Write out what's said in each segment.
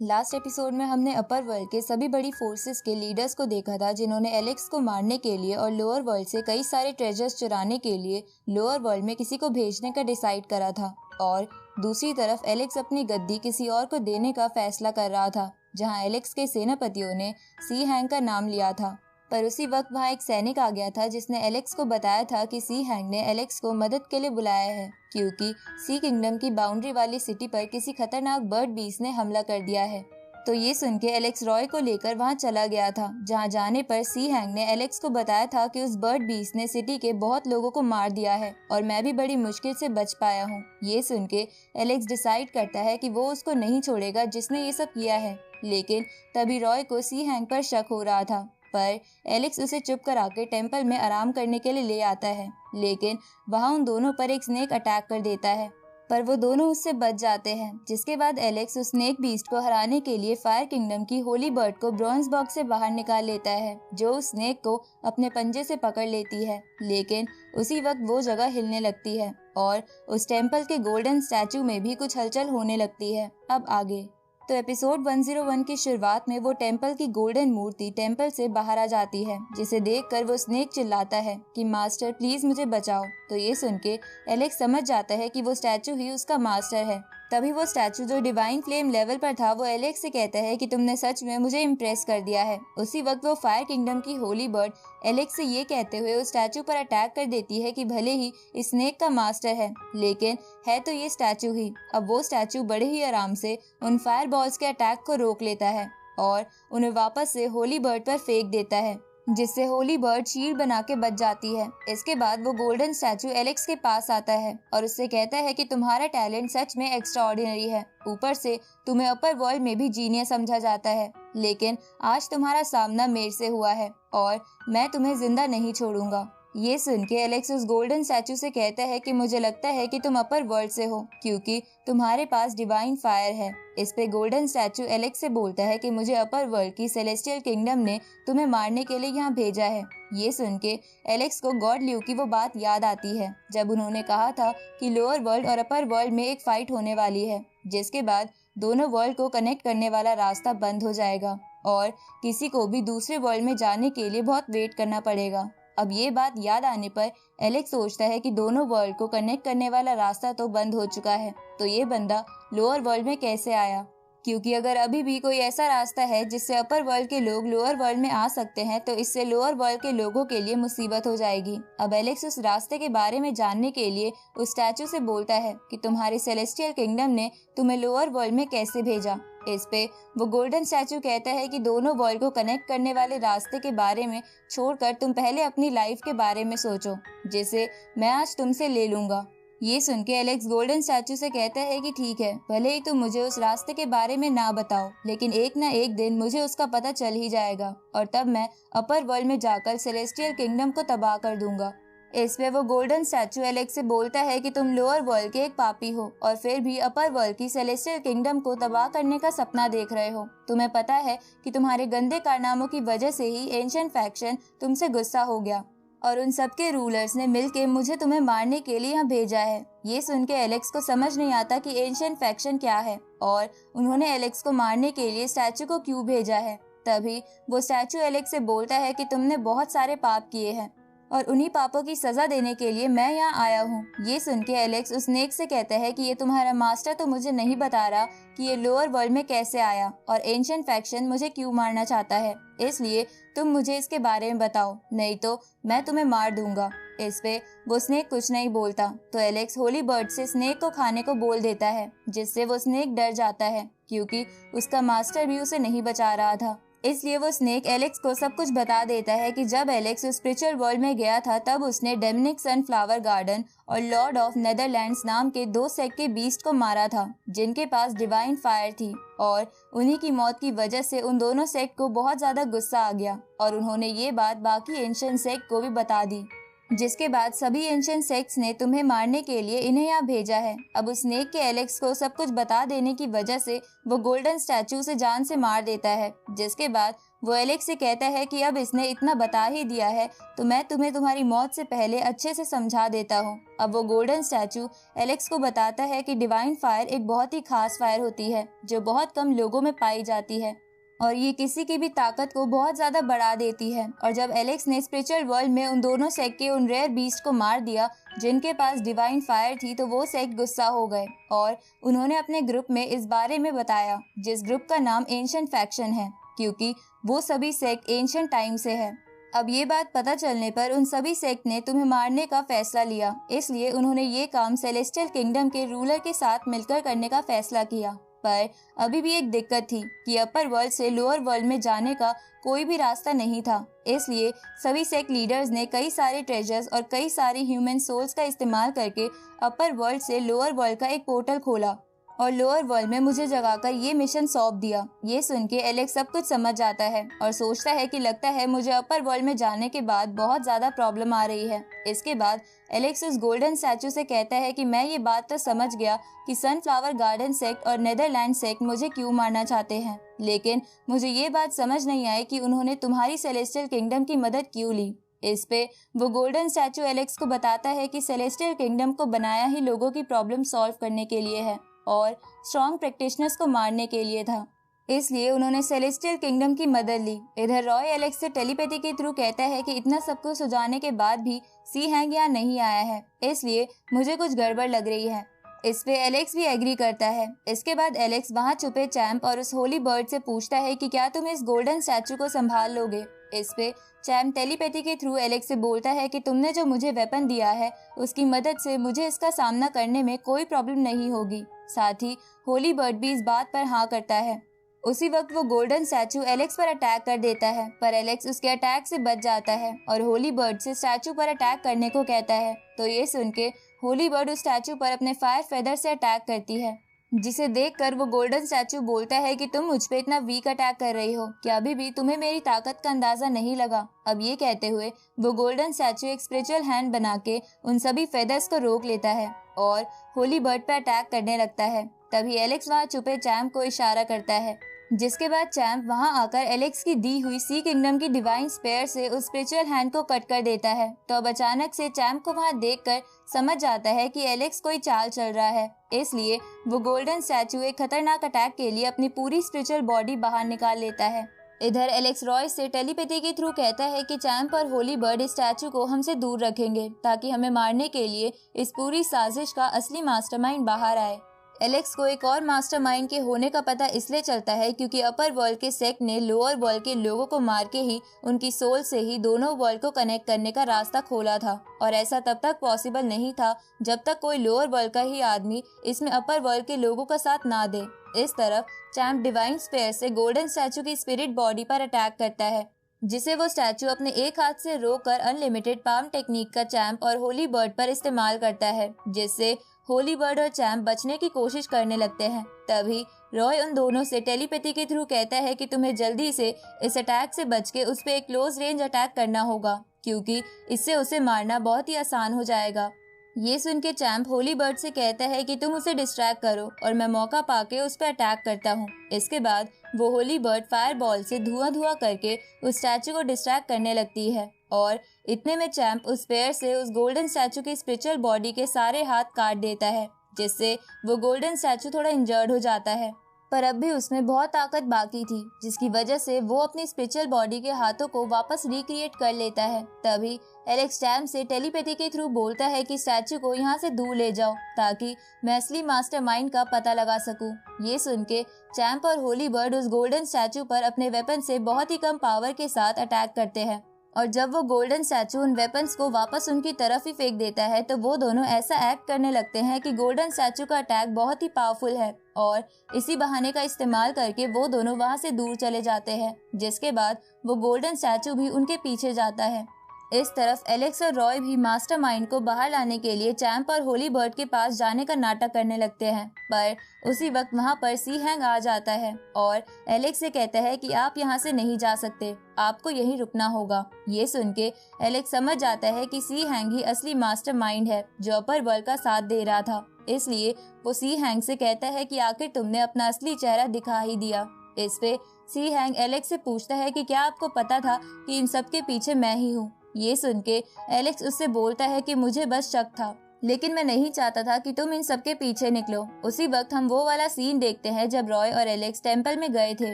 Last episode में हमने अपर world के सभी बड़ी फोर्सेस के लीडर्स को देखा था जिन्होंने एलेक्स को मारने के लिए और लोअर वर्ल्ड से कई सारे ट्रेजर्स चुराने के लिए लोअर वर्ल्ड में किसी को भेजने का डिसाइड करा था। और दूसरी तरफ एलेक्स अपनी गद्दी किसी और को देने का फैसला कर रहा था, जहां एलेक्स के सेनापतियों ने सी हैंग का नाम लिया था। पर उसी वक्त वहाँ एक सैनिक आ गया था जिसने एलेक्स को बताया था कि सी हैंग ने एलेक्स को मदद के लिए बुलाया है, क्योंकि सी किंगडम की बाउंड्री वाली सिटी पर किसी खतरनाक बर्ड बीस्ट ने हमला कर दिया है। तो ये सुन के एलेक्स रॉय को लेकर वहाँ चला गया था, जहाँ जाने पर सी हैंग ने एलेक्स को बताया था कि उस बर्ड बीस्ट ने सिटी के बहुत लोगों को मार दिया है और मैं भी बड़ी मुश्किल से बच पाया हूँ। ये सुन के एलेक्स डिसाइड करता है कि वो उसको नहीं छोड़ेगा जिसने ये सब किया है, लेकिन तभी रॉय को सी हैंग पर शक हो रहा था। पर एलेक्स उसे चुप करा के टेम्पल में आराम करने के लिए ले आता है, लेकिन वहाँ उन दोनों पर एक स्नेक अटैक कर देता है, पर वो दोनों उससे बच जाते हैं। जिसके बाद एलेक्स उस स्नेक बीस्ट को हराने के लिए फायर किंगडम की होली बर्ड को ब्रॉन्ज बॉक्स से बाहर निकाल लेता है, जो उस स्नेक को अपने पंजे से पकड़ लेती है। लेकिन उसी वक्त वो जगह हिलने लगती है और उस टेम्पल के गोल्डन स्टैचू में भी कुछ हलचल होने लगती है। अब आगे तो एपिसोड 101 की शुरुआत में वो टेम्पल की गोल्डन मूर्ति टेम्पल से बाहर आ जाती है, जिसे देखकर वो स्नेक चिल्लाता है कि मास्टर प्लीज मुझे बचाओ। तो ये सुन के एलेक्स समझ जाता है कि वो स्टैचू ही उसका मास्टर है। तभी वो स्टैचू जो डिवाइन फ्लेम लेवल पर था वो एलेक्स से कहता है कि तुमने सच में मुझे इम्प्रेस कर दिया है। उसी वक्त वो फायर किंगडम की होली बर्ड एलेक्स से ये कहते हुए उस स्टैचू पर अटैक कर देती है कि भले ही स्नेक का मास्टर है, लेकिन है तो ये स्टैचू ही। अब वो स्टैचू बड़े ही आराम से उन फायर बॉल्स के अटैक को रोक लेता है और उन्हें वापस से होली बर्ड पर फेंक देता है, जिससे होली बर्ड शील्ड बना के बच जाती है। इसके बाद वो गोल्डन स्टैचू एलेक्स के पास आता है और उससे कहता है कि तुम्हारा टैलेंट सच में एक्स्ट्रा ऑर्डिनरी है, ऊपर से तुम्हें अपर वर्ल्ड में भी जीनियस समझा जाता है, लेकिन आज तुम्हारा सामना मेरे से हुआ है और मैं तुम्हें जिंदा नहीं छोड़ूंगा। ये सुन के एलेक्स उस गोल्डन स्टैचू से कहता है कि मुझे लगता है कि तुम अपर वर्ल्ड से हो, क्योंकि तुम्हारे पास डिवाइन फायर है। इस पे गोल्डन स्टैचू एलेक्स से बोलता है कि मुझे अपर वर्ल्ड की सेलेस्टियल किंगडम ने तुम्हें मारने के लिए यहाँ भेजा है। ये सुन के एलेक्स को गॉड ल्यू की वो बात याद आती है जब उन्होंने कहा था कि लोअर वर्ल्ड और अपर वर्ल्ड में एक फाइट होने वाली है, जिसके बाद दोनों वर्ल्ड को कनेक्ट करने वाला रास्ता बंद हो जाएगा और किसी को भी दूसरे वर्ल्ड में जाने के लिए बहुत वेट करना पड़ेगा। अब ये बात याद आने पर एलेक्स सोचता है कि दोनों वर्ल्ड को कनेक्ट करने वाला रास्ता तो बंद हो चुका है, तो ये बंदा लोअर वर्ल्ड में कैसे आया? क्योंकि अगर अभी भी कोई ऐसा रास्ता है जिससे अपर वर्ल्ड के लोग लोअर वर्ल्ड में आ सकते हैं, तो इससे लोअर वर्ल्ड के लोगों के लिए मुसीबत हो जाएगी। अब एलेक्स उस रास्ते के बारे में जानने के लिए उस स्टैचू से बोलता है कि तुम्हारी सेलेस्टियल किंगडम ने तुम्हें लोअर वर्ल्ड में कैसे भेजा। इस पे वो गोल्डन स्टैचू कहता है कि दोनों वर्ल्ड को कनेक्ट करने वाले रास्ते के बारे में छोड़कर तुम पहले अपनी लाइफ के बारे में सोचो, जिसे मैं आज तुमसे ले लूंगा। ये सुन के एलेक्स गोल्डन स्टैचू से कहता है कि ठीक है, भले ही तुम मुझे उस रास्ते के बारे में ना बताओ, लेकिन एक ना एक दिन मुझे उसका पता चल ही जाएगा और तब मैं अपर वर्ल्ड में जाकर सेलेस्टियल किंगडम को तबाह कर दूंगा। इस पे वो गोल्डन स्टैचू एलेक्स से बोलता है कि तुम लोअर वर्ल्ड के एक पापी हो और फिर भी अपर वर्ल्ड की सेलेस्टियल किंगडम को तबाह करने का सपना देख रहे हो। तुम्हें पता है कि तुम्हारे गंदे कारनामों की वजह से ही एंशिएंट फैक्शन तुमसे गुस्सा हो गया और उन सबके रूलर्स ने मिलके मुझे तुम्हें मारने के लिए यहाँ भेजा है। ये सुन के एलेक्स को समझ नहीं आता कि एंशिएंट फैक्शन क्या है और उन्होंने एलेक्स को मारने के लिए स्टैचू को क्यों भेजा है। तभी वो स्टैचू एलेक्स से बोलता है कि तुमने बहुत सारे पाप किए हैं और उन्हीं पापों की सजा देने के लिए मैं यहाँ आया हूँ। ये सुन के एलेक्स उस स्नेक से कहता है कि ये तुम्हारा मास्टर तो मुझे नहीं बता रहा कि ये लोअर वर्ल्ड में कैसे आया और एंशिएंट फैक्शन मुझे क्यों मारना चाहता है, इसलिए तुम मुझे इसके बारे में बताओ, नहीं तो मैं तुम्हें मार दूंगा। इस पे वो स्नेक कुछ नहीं बोलता, तो एलेक्स होली बर्ड से स्नेक को खाने को बोल देता है, जिससे वो स्नेक डर जाता है क्योंकि उसका मास्टर भी उसे नहीं बचा रहा था। इसलिए वो स्नेक एलेक्स को सब कुछ बता देता है कि जब एलेक्स स्पिरिचुअल वर्ल्ड में गया था तब उसने डेमनिक सनफ्लावर गार्डन और लॉर्ड ऑफ नेदरलैंड्स नाम के 2 सेक्ट के बीस्ट को मारा था, जिनके पास डिवाइन फायर थी, और उन्हीं की मौत की वजह से उन दोनों सेक्ट को बहुत ज्यादा गुस्सा आ गया और उन्होंने ये बात बाकी एंशिएंट सेक्ट को भी बता दी। जिसके बाद सभी एंशिएंट सेक्ट्स ने तुम्हें मारने के लिए इन्हें यहाँ भेजा है। अब उस स्नेक के एलेक्स को सब कुछ बता देने की वजह से वो गोल्डन स्टैचू से जान से मार देता है। जिसके बाद वो एलेक्स से कहता है कि अब इसने इतना बता ही दिया है तो मैं तुम्हें तुम्हारी मौत से पहले अच्छे से समझा देता हूँ। अब वो गोल्डन स्टैचू एलेक्स को बताता है कि डिवाइन फायर एक बहुत ही खास फायर होती है जो बहुत कम लोगों में पाई जाती है और ये किसी की भी ताकत को बहुत ज्यादा बढ़ा देती है। और जब एलेक्स ने स्पिरिचुअल वर्ल्ड में उन दोनों सेक्ट के उन रेयर बीस्ट को मार दिया जिनके पास डिवाइन फायर थी तो वो सेक्ट गुस्सा हो गए और उन्होंने अपने ग्रुप में इस बारे में बताया, जिस ग्रुप का नाम एंशिएंट फैक्शन है, क्योंकि वो सभी सेक्ट एंशिएंट टाइम से है। अब ये बात पता चलने पर उन सभी सेक्ट ने तुम्हें मारने का फैसला लिया, इसलिए उन्होंने ये काम सेलेस्टियल किंगडम के रूलर के साथ मिलकर करने का फैसला किया। पर अभी भी एक दिक्कत थी कि अपर वर्ल्ड से लोअर वर्ल्ड में जाने का कोई भी रास्ता नहीं था। इसलिए सभी सेक्ट लीडर्स ने कई सारे ट्रेजर्स और कई सारी ह्यूमन सोल्स का इस्तेमाल करके अपर वर्ल्ड से लोअर वर्ल्ड का एक पोर्टल खोला और लोअर वर्ल्ड में मुझे जगाकर ये मिशन सौंप दिया। ये सुन के एलेक्स सब कुछ समझ जाता है और सोचता है कि लगता है मुझे अपर वर्ल्ड में जाने के बाद बहुत ज्यादा प्रॉब्लम आ रही है। इसके बाद एलेक्स उस गोल्डन स्टैचू से कहता है कि मैं ये बात तो समझ गया कि सनफ्लावर गार्डन सेक्ट और नेदरलैंड सेक्ट मुझे क्यों मारना चाहते हैं, लेकिन मुझे ये बात समझ नहीं आई कि उन्होंने तुम्हारी सेलेस्टियल किंगडम की मदद क्यों ली। इस पे वो गोल्डन स्टैचू एलेक्स को बताता है कि सेलेस्टियल किंगडम को बनाया ही लोगों की प्रॉब्लम सॉल्व करने के लिए है और स्ट्रॉन्ग प्रैक्टिशनर्स को मारने के लिए था, इसलिए उन्होंने सेलेस्टियल किंगडम की मदद ली। इधर रॉय एलेक्स से टेलीपैथी के थ्रू कहता है कि इतना सब कुछ सुझाने के बाद भी सी हैंग यहाँ नहीं आया है, इसलिए मुझे कुछ गड़बड़ लग रही है। इस पे एलेक्स भी एग्री करता है। इसके बाद एलेक्स वहाँ छुपे चैम्प और उस होली बर्ड से पूछता है कि क्या तुम इस गोल्डन स्टैचू को संभाल लोगे। इस पे चैम्प टेलीपैथी के थ्रू एलेक्स से बोलता है कि तुमने जो मुझे वेपन दिया है उसकी मदद से मुझे इसका सामना करने में कोई प्रॉब्लम नहीं होगी। साथ ही होली बर्ड भी इस बात पर हाँ करता है। उसी वक्त वो गोल्डन स्टैचू एलेक्स पर अटैक कर देता है, पर एलेक्स उसके अटैक से बच जाता है और होली बर्ड से स्टैचू पर अटैक करने को कहता है। तो ये सुन के होली बर्ड उस स्टैचू पर अपने फायर फेदर से अटैक करती है, जिसे देखकर वो गोल्डन स्टैचू बोलता है कि तुम मुझ पे इतना वीक अटैक कर रही हो, क्या अभी भी तुम्हें मेरी ताकत का अंदाजा नहीं लगा। अब ये कहते हुए वो गोल्डन स्टैचू एक स्पिरिचुअल हैंड बना के उन सभी फेदर्स को रोक लेता है और होली बर्ड पे अटैक करने लगता है। तभी एलेक्स वहाँ छुपे चैम्प को इशारा करता है, जिसके बाद चैम्प वहां आकर एलेक्स की दी हुई सी किंगडम की डिवाइन स्पेयर से उस स्पिरिचुअल हैंड को कट कर देता है। तो अब अचानक से चैम्प को वहां देखकर समझ जाता है कि एलेक्स कोई चाल चल रहा है, इसलिए वो गोल्डन स्टैचू एक खतरनाक अटैक के लिए अपनी पूरी स्पिरिचुअल बॉडी बाहर निकाल लेता है। इधर एलेक्स रॉय से टेलीपैथी के थ्रू कहता है कि चैम्प और होली बर्ड इस स्टैचू को हमसे दूर रखेंगे ताकि हमें मारने के लिए इस पूरी साजिश का असली मास्टरमाइंड बाहर आए। एलेक्स को एक और मास्टरमाइंड के होने का पता इसलिए चलता है क्योंकि अपर वर्ल्ड के सेक्ट ने लोअर वर्ल्ड के लोगों को मार के ही उनकी सोल से ही दोनों वर्ल्ड को कनेक्ट करने का रास्ता खोला था, और ऐसा तब तक पॉसिबल नहीं था जब तक कोई लोअर वर्ल्ड का ही आदमी इसमें अपर वर्ल्ड के लोगों का साथ ना दे। इस तरफ चैम्प डिवाइन स्पेयर से गोल्डन स्टैचू की स्पिरिट बॉडी पर अटैक करता है, जिसे वो स्टैचू अपने एक हाथ से रोककर अनलिमिटेड पाम टेक्निक का चैम्प और होली बर्ड पर इस्तेमाल करता है, जिससे होली बर्ड और चैम्प बचने की कोशिश करने लगते हैं। तभी रॉय उन दोनों से टेलीपैथी के थ्रू कहता है कि तुम्हें जल्दी से इस अटैक से बच के उस पर एक क्लोज रेंज अटैक करना होगा, क्योंकि इससे उसे मारना बहुत ही आसान हो जाएगा। ये सुन के चैम्प होली बर्ड से कहता है कि तुम उसे डिस्ट्रैक्ट करो और मैं मौका पाके उस पर अटैक करता हूँ। इसके बाद वो होली बर्ड फायर बॉल से धुआं धुआं करके उस स्टैचू को डिस्ट्रैक्ट करने लगती है, और इतने में चैम्प उस पेयर से उस गोल्डन स्टैचू की स्पिरिचुअल बॉडी के सारे हाथ काट देता है, जिससे वो गोल्डन स्टैचू थोड़ा इंजर्ड हो जाता है। पर अब भी उसमें बहुत ताकत बाकी थी, जिसकी वजह से वो अपनी स्पिरिचुअल बॉडी के हाथों को वापस रिक्रिएट कर लेता है। तभी एलेक्स चैम्प से टेलीपैथी के थ्रू बोलता है कि स्टैचू को यहाँ से दूर ले जाओ ताकि मैं असली मास्टरमाइंड का पता लगा सकूं। ये सुन के चैम्प और होली बर्ड उस गोल्डन स्टैचू पर अपने वेपन से बहुत ही कम पावर के साथ अटैक करते हैं, और जब वो गोल्डन स्टैचू उन वेपन्स को वापस उनकी तरफ ही फेंक देता है तो वो दोनों ऐसा एक्ट करने लगते हैं कि गोल्डन स्टैचू का अटैक बहुत ही पावरफुल है, और इसी बहाने का इस्तेमाल करके वो दोनों वहां से दूर चले जाते हैं, जिसके बाद वो गोल्डन स्टैचू भी उनके पीछे जाता है। इस तरफ एलेक्स और रॉय भी मास्टरमाइंड को बाहर लाने के लिए चैंप और होली बर्ड के पास जाने का नाटक करने लगते हैं, पर उसी वक्त वहां पर सी हैंग आ जाता है और एलेक्स से कहता है कि आप यहाँ से नहीं जा सकते, आपको यहीं रुकना होगा। ये सुन के एलेक्स समझ जाता है कि सी हैंग ही असली मास्टरमाइंड है जो अपर वर्ल्ड का साथ दे रहा था। इसलिए वो सी हैंग से कहता है कि आखिर तुमने अपना असली चेहरा दिखा ही दिया। इस पे सी हैंग एलेक्स से पूछता है कि क्या आपको पता था कि इन सब के पीछे मैं ही हूँ। ये सुन के एलेक्स उससे बोलता है कि मुझे बस शक था, लेकिन मैं नहीं चाहता था कि तुम इन सब के पीछे निकलो। उसी वक्त हम वो वाला सीन देखते हैं जब रॉय और एलेक्स टेंपल में गए थे,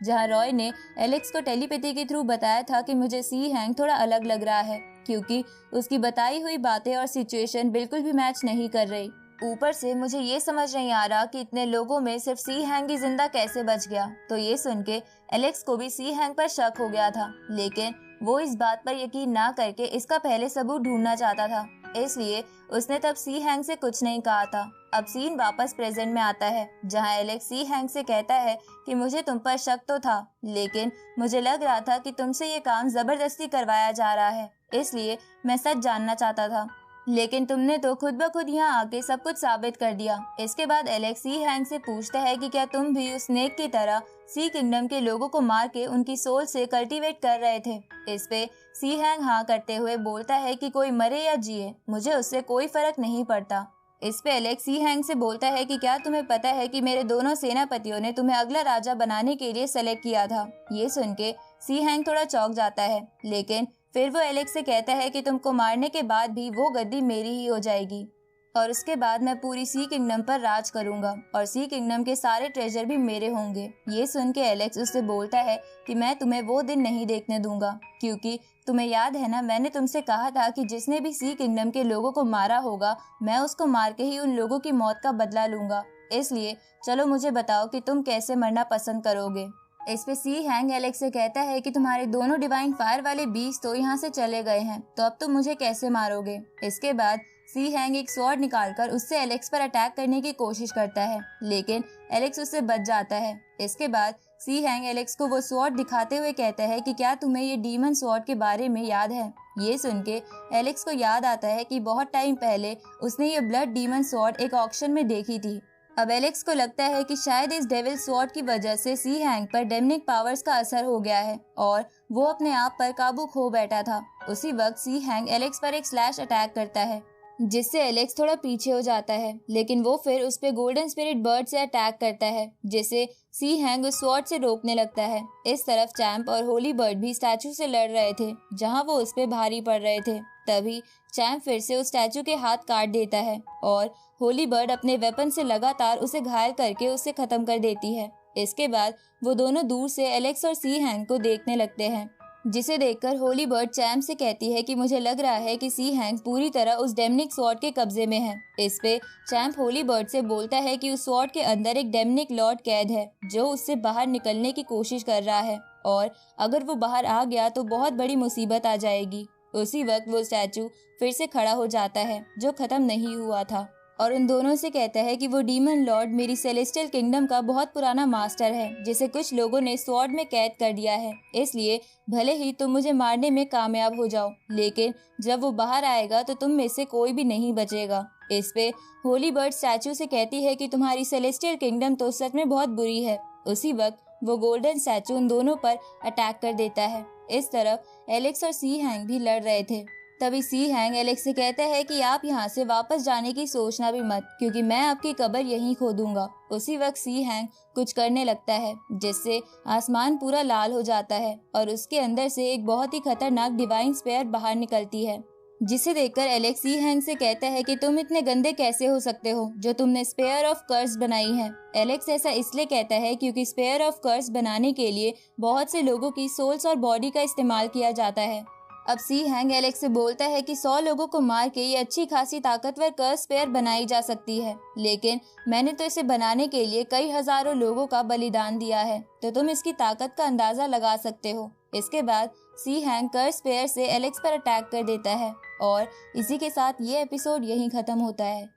जहाँ रॉय ने एलेक्स को टेलीपैथी के थ्रू बताया था कि मुझे सी हैंग थोड़ा अलग लग रहा है, क्योंकि उसकी बताई हुई बातें और सिचुएशन बिल्कुल भी मैच नहीं कर रही। ऊपर से मुझे ये समझ नहीं आ रहा कि इतने लोगों में सिर्फ सी हैंग ही जिंदा कैसे बच गया। तो ये सुन के एलेक्स को भी सी हैंग पर शक हो गया था, लेकिन वो इस बात पर यकीन ना करके इसका पहले सबूत ढूंढना चाहता था, इसलिए उसने तब सी हैंग से कुछ नहीं कहा था। अब सीन वापस प्रेजेंट में आता है, जहां एलेक्स सी हैंग से कहता है कि मुझे तुम पर शक तो था, लेकिन मुझे लग रहा था कि तुमसे ये काम जबरदस्ती करवाया जा रहा है, इसलिए मैं सच जानना चाहता था, लेकिन तुमने तो खुद ब खुद यहाँ आके सब कुछ साबित कर दिया। इसके बाद एलेक्स सी हैंग से पूछता है कि क्या तुम भी उस स्नेक की तरह सी किंगडम के लोगों को मार के उनकी सोल से कल्टीवेट कर रहे थे। इस पे सी हैंग हाँ करते हुए बोलता है कि कोई मरे या जिए मुझे उससे कोई फर्क नहीं पड़ता। इस पे एलेक्स सी हैंग से बोलता है कि क्या तुम्हें पता है कि मेरे दोनों सेनापतियों ने तुम्हें अगला राजा बनाने के लिए सेलेक्ट किया था। ये सुन के सी हैंग थोड़ा चौंक जाता है, लेकिन फिर वो एलेक्स से कहता है कि तुमको मारने के बाद भी वो गद्दी मेरी ही हो जाएगी और उसके बाद मैं पूरी सी किंगडम पर राज करूंगा और सी किंगडम के सारे ट्रेजर भी मेरे होंगे। ये सुन के एलेक्स उससे बोलता है कि मैं तुम्हें वो दिन नहीं देखने दूंगा, क्योंकि तुम्हें याद है ना, मैंने तुमसे कहा था कि जिसने भी सी किंगडम के लोगों को मारा होगा मैं उसको मार के ही उन लोगों की मौत का बदला लूंगा। इसलिए चलो मुझे बताओ कि तुम कैसे मरना पसंद करोगे। इस पे सी हैंग एलेक्स से कहता है कि तुम्हारे दोनों डिवाइन फायर वाले बीस्ट तो यहाँ से चले गए हैं, तो अब तुम मुझे कैसे मारोगे। इसके बाद सी हैंग एक स्वॉर्ड निकालकर उससे एलेक्स पर अटैक करने की कोशिश करता है, लेकिन एलेक्स उससे बच जाता है। इसके बाद सी हैंग एलेक्स को वो स्वॉर्ड दिखाते हुए कहता है कि क्या तुम्हें ये डीमन स्वॉर्ड के बारे में याद है। ये सुन के एलेक्स को याद आता है कि बहुत टाइम पहले उसने ये ब्लड डीमन स्वॉर्ड एक ऑक्शन में देखी थी। अब एलेक्स को लगता है कि शायद इस डेविल स्वॉर्ड की वजह से सी हैंग पर डेमनिक पावर्स का असर हो गया है और वो अपने आप पर काबू खो बैठा था। उसी वक्त सी हैंग एलेक्स पर एक स्लैश अटैक करता है, जिससे एलेक्स थोड़ा पीछे हो जाता है, लेकिन वो फिर उस पे गोल्डन स्पिरिट बर्ड से अटैक करता है, जिसे सी हैंग उस स्वॉर्ड से रोकने लगता है। इस तरफ चैंप और होली बर्ड भी स्टैचू से लड़ रहे थे, जहां वो उस पे भारी पड़ रहे थे। तभी चैंप फिर से उस स्टैचू के हाथ काट देता है और होली बर्ड अपने वेपन से लगातार उसे घायल करके उसे खत्म कर देती है। इसके बाद वो दोनों दूर से एलेक्स और सी हैंग को देखने लगते हैं, जिसे देखकर होली बर्ड चैंप से कहती है कि मुझे लग रहा है कि सी हैंग पूरी तरह उस डेमनिक स्वॉर्ड के कब्जे में है। इस पे चैंप होली बर्ड से बोलता है कि उस स्वॉर्ड के अंदर एक डेमनिक लॉर्ड कैद है जो उससे बाहर निकलने की कोशिश कर रहा है और अगर वो बाहर आ गया तो बहुत बड़ी मुसीबत आ जाएगी। उसी वक्त वो स्टैचू फिर से खड़ा हो जाता है जो खत्म नहीं हुआ था और उन दोनों से कहता है कि वो डीमन लॉर्ड मेरी सेलेस्टियल किंगडम का बहुत पुराना मास्टर है, जिसे कुछ लोगों ने स्वॉर्ड में कैद कर दिया है। इसलिए भले ही तुम मुझे मारने में कामयाब हो जाओ, लेकिन जब वो बाहर आएगा तो तुम में से कोई भी नहीं बचेगा। इस पे होली बर्ड स्टैचू से कहती है कि तुम्हारी सेलेस्टियल किंगडम तो सच में बहुत बुरी है। उसी वक्त वो गोल्डन स्टैचू उन दोनों पर अटैक कर देता है। इस तरफ एलेक्स और सी हैंग भी लड़ रहे थे। तभी सी हैंग एलेक्स से कहता है कि आप यहाँ से वापस जाने की सोचना भी मत, क्योंकि मैं आपकी कब्र यहीं खोदूंगा। उसी वक्त सी हैंग कुछ करने लगता है, जिससे आसमान पूरा लाल हो जाता है और उसके अंदर से एक बहुत ही खतरनाक डिवाइन स्पेयर बाहर निकलती है, जिसे देखकर एलेक्स सी हैंग से कहता है कि तुम इतने गंदे कैसे हो सकते हो जो तुमने स्पेयर ऑफ कर्स बनाई है। एलेक्स ऐसा इसलिए कहता है क्योंकि स्पेयर ऑफ कर्स बनाने के लिए बहुत से लोगों की सोल्स और बॉडी का इस्तेमाल किया जाता है। अब सी हैंग एलेक्स से बोलता है कि 100 लोगों को मार के ये अच्छी खासी ताकतवर कर्स स्पेयर बनाई जा सकती है, लेकिन मैंने तो इसे बनाने के लिए कई हजारों लोगों का बलिदान दिया है, तो तुम इसकी ताकत का अंदाजा लगा सकते हो। इसके बाद सी हैंग कर्स स्पेयर से एलेक्स पर अटैक कर देता है और इसी के साथ ये एपिसोड यहीं खत्म होता है।